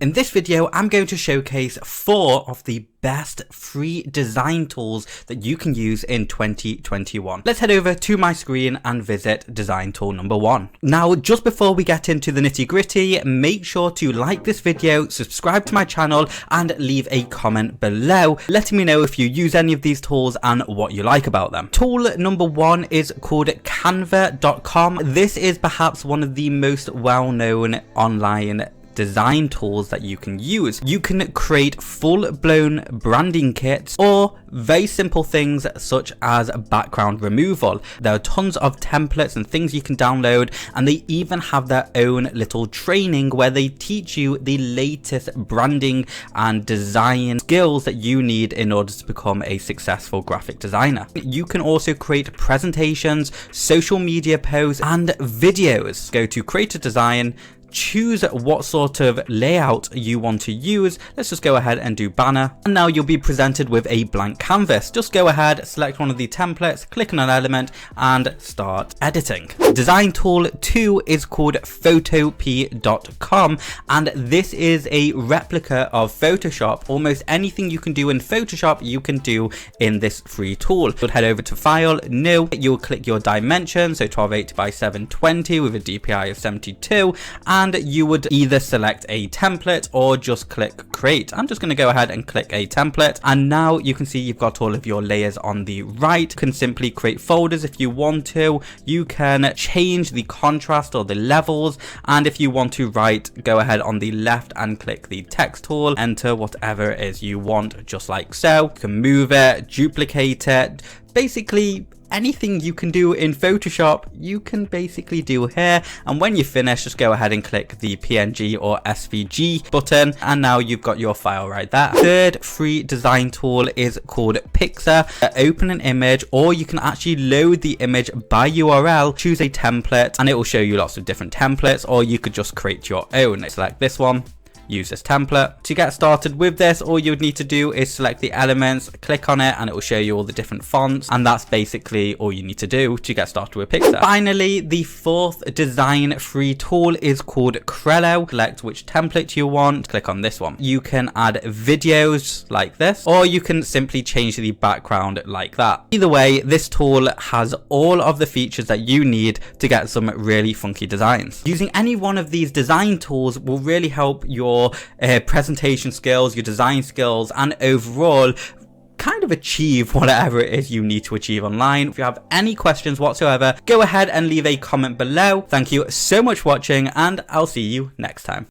In this video, I'm going to showcase 4 of the best free design tools that you can use in 2021. Let's head over to my screen and visit design tool number 1. Now, just before we get into the nitty gritty, make sure to like this video, subscribe to my channel, and leave a comment below, letting me know if you use any of these tools and what you like about them. Tool number 1 is called Canva.com. This is perhaps one of the most well-known online design tools that you can use. You can create full-blown branding kits or very simple things such as background removal. There are tons of templates and things you can download, and they even have their own little training where they teach you the latest branding and design skills that you need in order to become a successful graphic designer. You can also create presentations, social media posts, and videos. Go to create a design, choose what sort of layout you want to use. Let's just go ahead and do banner, and now you'll be presented with a blank canvas. Just go ahead, select one of the templates, click on an element, and start editing. Design tool 2 is called Photop.com, and this is a replica of Photoshop. Almost anything you can do in Photoshop you can do in this free tool. You'll head over to File, New, you'll click your dimension, so 1280 by 720 with a DPI of 72, and you would either select a template or just click create. I'm just going to go ahead and click a template, and now you can see you've got all of your layers on the right. You can simply create folders if you want to. You can change the contrast or the levels, and if you want to write, go ahead on the left and click the text tool, enter whatever it is you want, just like so. You can move it, duplicate it, basically anything you can do in Photoshop, you can basically do here. And when you finish, just go ahead and click the PNG or SVG button, and now you've got your file right there. Third free design tool is called Pixar. Open an image, or you can actually load the image by URL, choose a template, and it will show you lots of different templates, or you could just create your own. Select this one, use this template. To get started with this, all you would need to do is select the elements, click on it, and it will show you all the different fonts, and that's basically all you need to do to get started with Pixar. Finally, the 4th design free tool is called Rello. Select which template you want, click on this one. You can add videos like this, or you can simply change the background like that. Either way, this tool has all of the features that you need to get some really funky designs. Using any one of these design tools will really help your presentation skills, your design skills, and overall kind of achieve whatever it is you need to achieve online. If you have any questions whatsoever, go ahead and leave a comment below. Thank you so much for watching, and I'll see you next time.